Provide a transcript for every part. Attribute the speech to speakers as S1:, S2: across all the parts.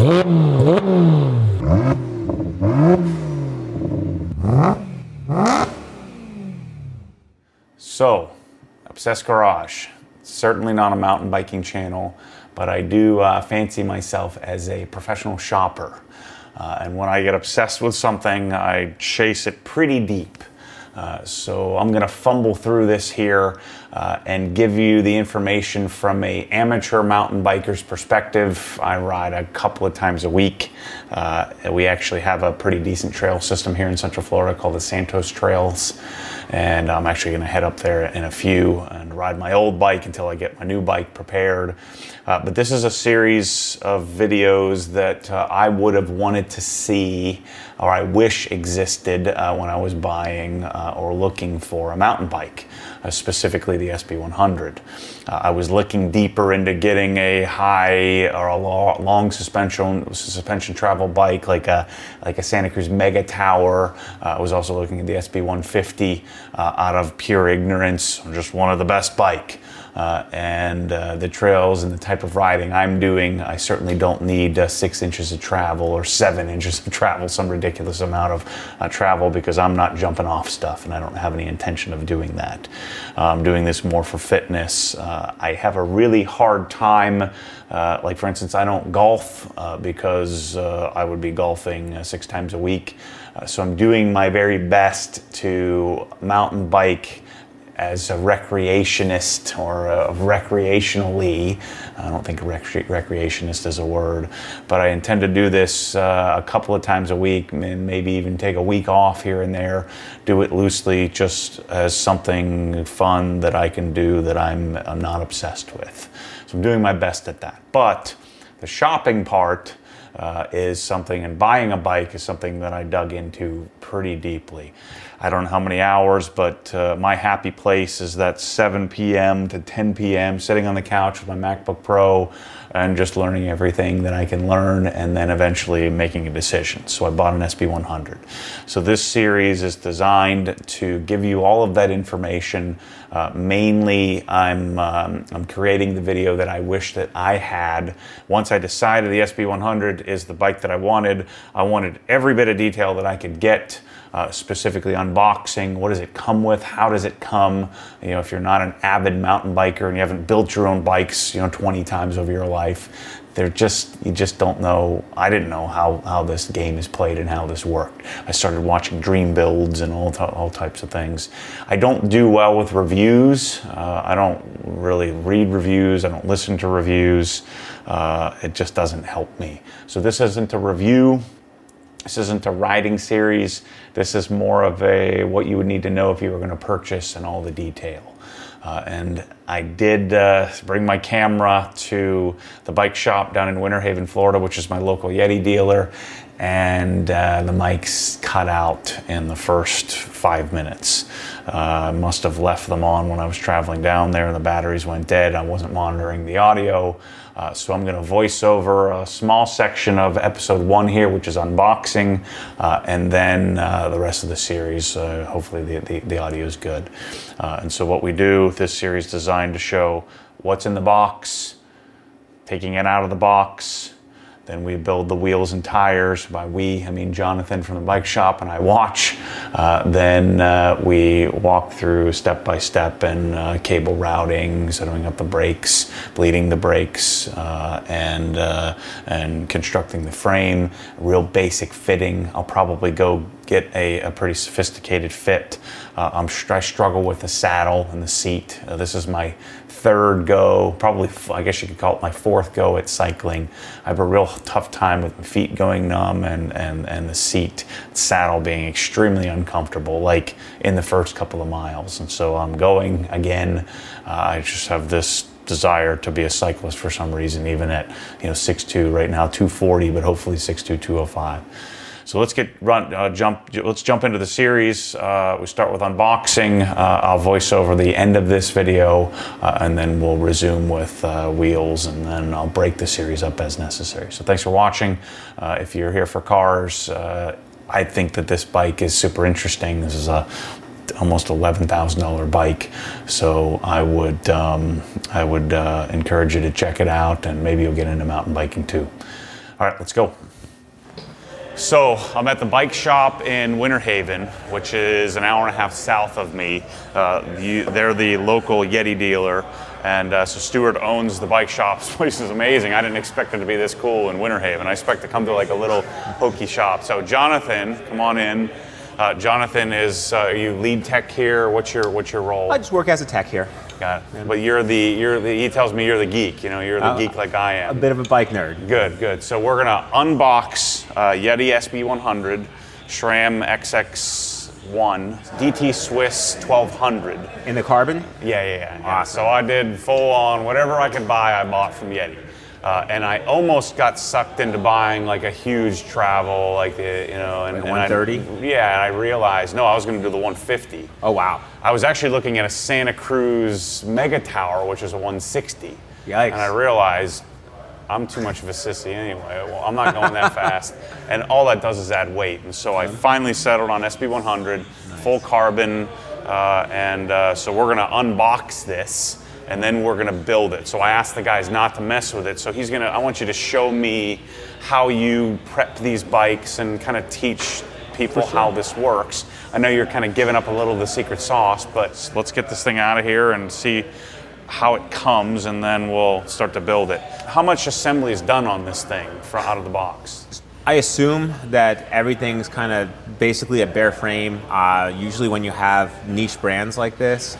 S1: So, Obsessed Garage, certainly not a mountain biking channel, but I do fancy myself as a professional shopper. And when I get obsessed with something, I chase it pretty deep. So I'm gonna fumble through this here and give you the information from an amateur mountain biker's perspective. I ride a couple of times a week. We actually have a pretty decent trail system here in Central Florida called the Santos Trails. And I'm actually gonna head up there in a few and ride my old bike until I get my new bike prepared. But this is a series of videos that I would have wanted to see, or I wish existed when I was buying or looking for a mountain bike, specifically the SB100. I was looking deeper into getting a high or a long suspension travel bike like a Santa Cruz Mega Tower. I was also looking at the SB150 out of pure ignorance, just wanted the best bike. And the trails and the type of riding I'm doing, I certainly don't need 6 inches of travel or 7 inches of travel, some ridiculous amount of travel, because I'm not jumping off stuff and I don't have any intention of doing that. I'm doing this more for fitness. I have a really hard time, like for instance, I don't golf because I would be golfing 6 times a week. So I'm doing my very best to mountain bike as a recreationist or recreationally. I don't think recreationist is a word, but I intend to do this a couple of times a week and maybe even take a week off here and there, do it loosely just as something fun that I can do that I'm not obsessed with. So I'm doing my best at that. But the shopping part is something, and buying a bike is something that I dug into pretty deeply. I don't know how many hours, but my happy place is that 7 p.m. to 10 p.m. sitting on the couch with my MacBook Pro and just learning everything that I can learn, and then eventually making a decision. So I bought an SB100. So this series is designed to give you all of that information. Mainly, I'm creating the video that I wish that I had. Once I decided the SB100 is the bike that I wanted every bit of detail that I could get. Specifically unboxing, what does it come with, how does it come, you know, if you're not an avid mountain biker and you haven't built your own bikes, 20 times over your life, you just don't know. I didn't know how this game is played and how this worked. I started watching dream builds and all types of things. I don't do well with reviews. I don't really read reviews. I don't listen to reviews. It just doesn't help me. So this isn't a review. This isn't a riding series. This is more of a what you would need to know if you were going to purchase and all the detail. And I did bring my camera to the bike shop down in Winter Haven, Florida, which is my local Yeti dealer. And the mics cut out in the first 5 minutes. I must have left them on when I was traveling down there and the batteries went dead. I wasn't monitoring the audio. So I'm going to voice over a small section of episode 1 here, which is unboxing, and then the rest of the series, hopefully the audio is good. And so what we do, this series is designed to show what's in the box, taking it out of the box. Then we build the wheels and tires. By we, I mean Jonathan from the bike shop, and I watch. Then we walk through step by step and cable routing, setting up the brakes, bleeding the brakes, and constructing the frame. Real basic fitting. I'll probably go get a pretty sophisticated fit. I struggle with the saddle and the seat. This is my third go, probably, I guess you could call it my fourth go at cycling. I have a real tough time with my feet going numb and the seat, saddle being extremely uncomfortable, like in the first couple of miles. And so I'm going again. I just have this desire to be a cyclist for some reason, even at 6'2", right now 240, but hopefully 6'2", 205. So let's jump into the series. We start with unboxing. I'll voice over the end of this video, and then we'll resume with wheels, and then I'll break the series up as necessary. So thanks for watching. If you're here for cars, I think that this bike is super interesting. This is a almost $11,000 bike, so I would encourage you to check it out, and maybe you'll get into mountain biking too. All right, let's go. So I'm at the bike shop in Winter Haven, which is an hour and a half south of me. They're the local Yeti dealer, and so Stuart owns the bike shop. This place is amazing. I didn't expect it to be this cool in Winter Haven. I expect to come to like a little hokey shop. So Jonathan, come on in. Jonathan is you lead tech here. What's your role?
S2: I just work as a tech here.
S1: Got it. But you're the. He tells me you're the geek. You know, you're the geek like I am.
S2: A bit of a bike nerd.
S1: Good. So we're gonna unbox Yeti SB100, SRAM XX1, DT Swiss 1200.
S2: In the carbon?
S1: Yeah.
S2: Awesome.
S1: So I did full on whatever I could buy. I bought from Yeti. And I almost got sucked into buying like a huge travel, like the, and
S2: 130.
S1: And I realized no, I was going to do the 150.
S2: Oh wow!
S1: I was actually looking at a Santa Cruz Mega Tower, which is a 160.
S2: Yikes!
S1: And I realized I'm too much of a sissy anyway. Well, I'm not going that fast, and all that does is add weight. And so I finally settled on SB100, full carbon, so we're going to unbox this. And then we're gonna build it. So I asked the guys not to mess with it. So I want you to show me how you prep these bikes and kind of teach people how this works. I know you're kind of giving up a little of the secret sauce, but let's get this thing out of here and see how it comes, and then we'll start to build it. How much assembly is done on this thing out of the box?
S2: I assume that everything's kind of basically a bare frame. Usually when you have niche brands like this,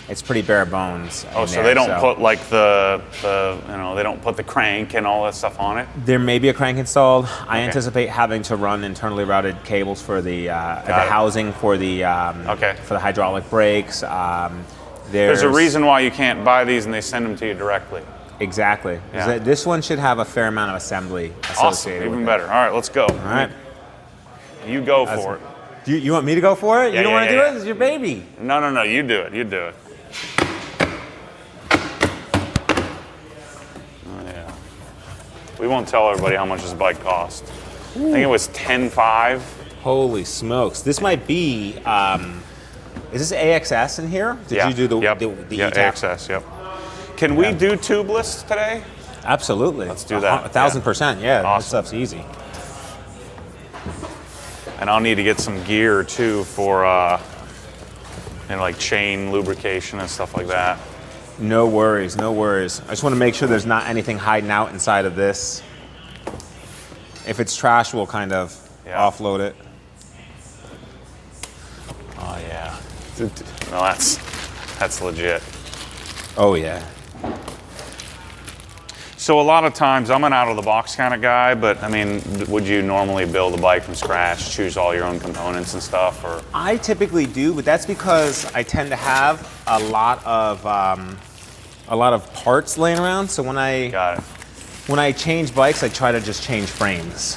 S2: it's pretty bare bones.
S1: Oh, so they don't put like the they don't put the crank and all that stuff on it?
S2: There may be a crank installed. I anticipate having to run internally routed cables for the housing for the hydraulic brakes.
S1: There's a reason why you can't buy these and they send them to you directly.
S2: Exactly. Yeah. This one should have a fair amount of assembly associated with it.
S1: Even better. All right, let's go.
S2: All right.
S1: You go for it.
S2: You want me to go for it?
S1: Yeah,
S2: you don't want to do
S1: it?
S2: It's your baby.
S1: No. You do it. We won't tell everybody how much this bike cost. I think it was $10,500.
S2: Holy smokes! This might be. Is this AXS in here? Did you do the
S1: AXS? Yep. Can we do tubeless today?
S2: Absolutely.
S1: Let's do that.
S2: 1,000%. Yeah,
S1: awesome.
S2: That stuff's easy.
S1: And I'll need to get some gear too for like chain lubrication and stuff like that.
S2: No worries. I just want to make sure there's not anything hiding out inside of this. If it's trash, we'll kind of offload it.
S1: Oh yeah. No, that's legit.
S2: Oh yeah.
S1: So a lot of times I'm an out-of-the-box kind of guy, but I mean, would you normally build a bike from scratch, choose all your own components and stuff, or?
S2: I typically do, but that's because I tend to have a lot of parts laying around. So when I change bikes, I try to just change frames.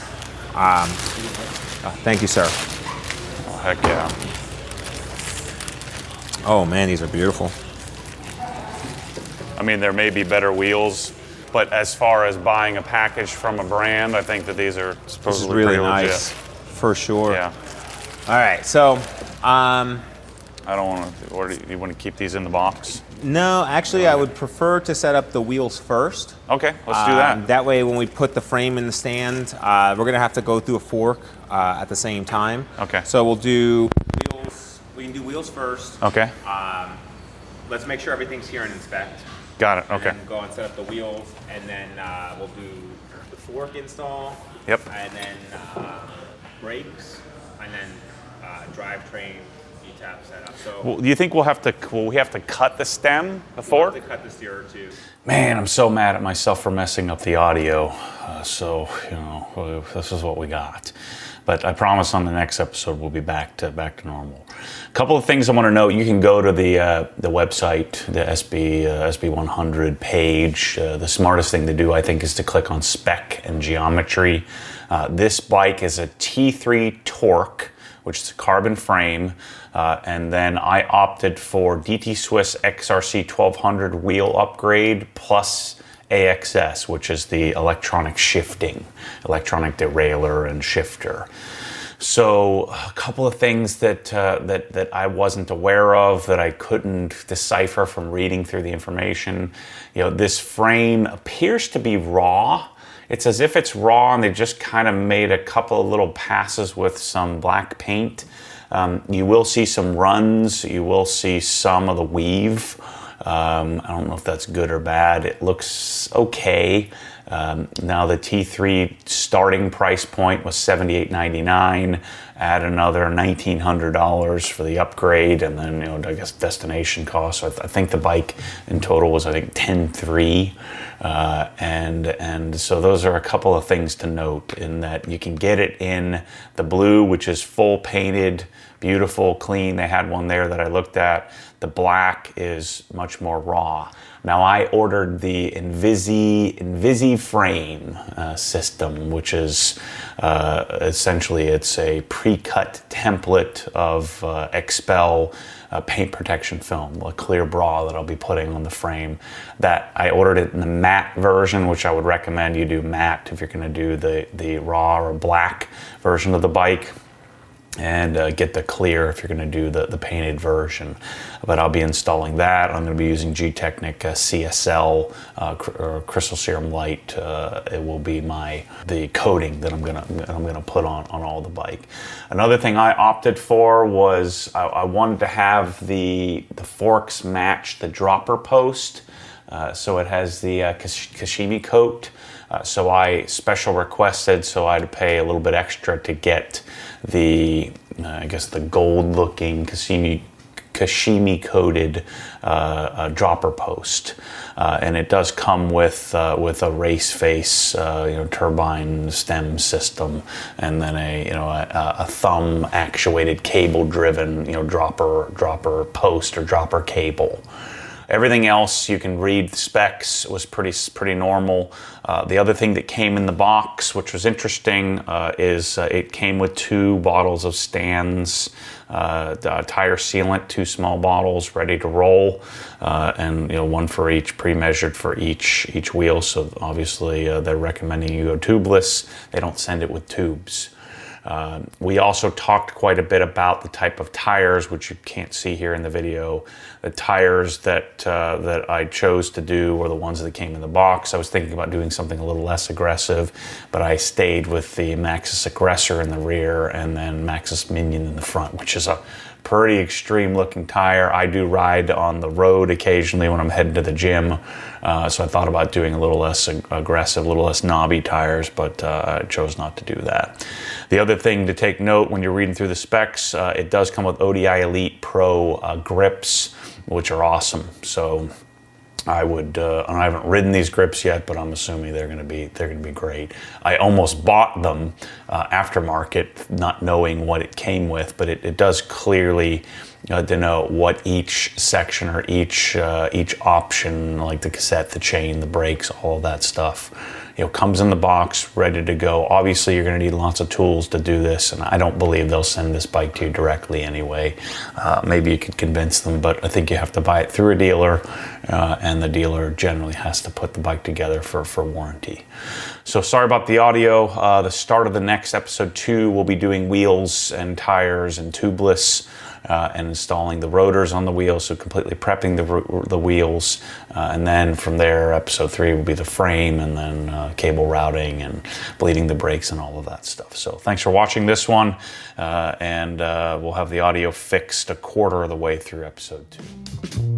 S2: Thank you, sir.
S1: Oh, heck yeah.
S2: Oh man, these are beautiful.
S1: I mean, there may be better wheels, but as far as buying a package from a brand, I think that these are supposedly
S2: really
S1: pretty
S2: nice, for sure.
S1: Yeah.
S2: All right, so
S1: I don't want to. Or do you want to keep these in the box?
S2: No, actually, I would prefer to set up the wheels first.
S1: Okay, let's do that.
S2: That way, when we put the frame in the stand, we're gonna have to go through a fork at the same time.
S1: Okay.
S2: So we'll do wheels. We can do wheels first.
S1: Okay.
S2: Let's make sure everything's here and inspect.
S1: Got it. Okay.
S2: And then go and set up the wheels, and then we'll do the fork install.
S1: Yep.
S2: And then brakes, and then drivetrain ETAP setup. So.
S1: Well, do you think we'll have to cut the stem, the fork?
S2: We'll have to cut the steerer too.
S1: Man, I'm so mad at myself for messing up the audio. So this is what we got. But I promise on the next episode we'll be back to normal. A couple of things I want to note. You can go to the website, the SB100 page. The smartest thing to do, I think, is to click on spec and geometry. This bike is a T3 Torque, which is a carbon frame. And then I opted for DT Swiss XRC 1200 wheel upgrade plus AXS, which is the electronic shifting, electronic derailleur and shifter. So a couple of things that I wasn't aware of, that I couldn't decipher from reading through the information. This frame appears to be raw. it's as if it's raw and they just kind of made a couple of little passes with some black paint. You will see some runs, you will see some of the weave. I don't know if that's good or bad. It looks okay. Now the T3 starting price point was $78.99. Add another $1,900 for the upgrade, and then I guess destination cost. So I think the bike in total was $10,300. And so those are a couple of things to note, in that you can get it in the blue, which is full painted, beautiful, clean. They had one there that I looked at. The black is much more raw. Now I ordered the Invisi frame system, which is essentially it's a pre-cut template of Expel paint protection film, a clear bra that I'll be putting on the frame. That I ordered it in the matte version, which I would recommend you do matte if you're going to do the raw or black version of the bike. And get the clear if you're going to do the painted version. But I'll be installing that. I'm going to be using G-Technic CSL or Crystal Serum Light. It will be the coating that I'm gonna put on all the bike. Another thing I opted for was I wanted to have the forks match the dropper post. So it has the Kashimi coat. So I special requested, so I had to pay a little bit extra to get the, I guess the gold looking Kashimi coated dropper post. And it does come with a race face, turbine stem system, and then a thumb actuated cable driven, dropper post or dropper cable. Everything else you can read the specs was pretty normal. The other thing that came in the box, which was interesting, is it came with 2 bottles of Stan's tire sealant, 2 small bottles ready to roll, and one for each, pre-measured for each wheel. So obviously they're recommending you go tubeless. They don't send it with tubes. We also talked quite a bit about the type of tires, which you can't see here in the video. The tires that I chose to do were the ones that came in the box. I was thinking about doing something a little less aggressive, but I stayed with the Maxxis Aggressor in the rear and then Maxxis Minion in the front, which is a pretty extreme looking tire. I do ride on the road occasionally when I'm heading to the gym, so I thought about doing a little less aggressive, a little less knobby tires, but I chose not to do that. The other thing to take note when you're reading through the specs, it does come with ODI Elite Pro grips, which are awesome. So I haven't ridden these grips yet, but I'm assuming they're going to be great. I almost bought them aftermarket, not knowing what it came with, but it does clearly denote what each section or each option, like the cassette, the chain, the brakes, all of that stuff, comes in the box, ready to go. Obviously, you're going to need lots of tools to do this, and I don't believe they'll send this bike to you directly anyway. Maybe you could convince them, but I think you have to buy it through a dealer, and the dealer generally has to put the bike together for warranty. So sorry about the audio. The start of the next episode 2, we'll be doing wheels and tires and tubeless. And installing the rotors on the wheels, so completely prepping the wheels, and then from there, episode 3 will be the frame, and then cable routing and bleeding the brakes and all of that stuff. So thanks for watching this one, and we'll have the audio fixed a quarter of the way through episode 2.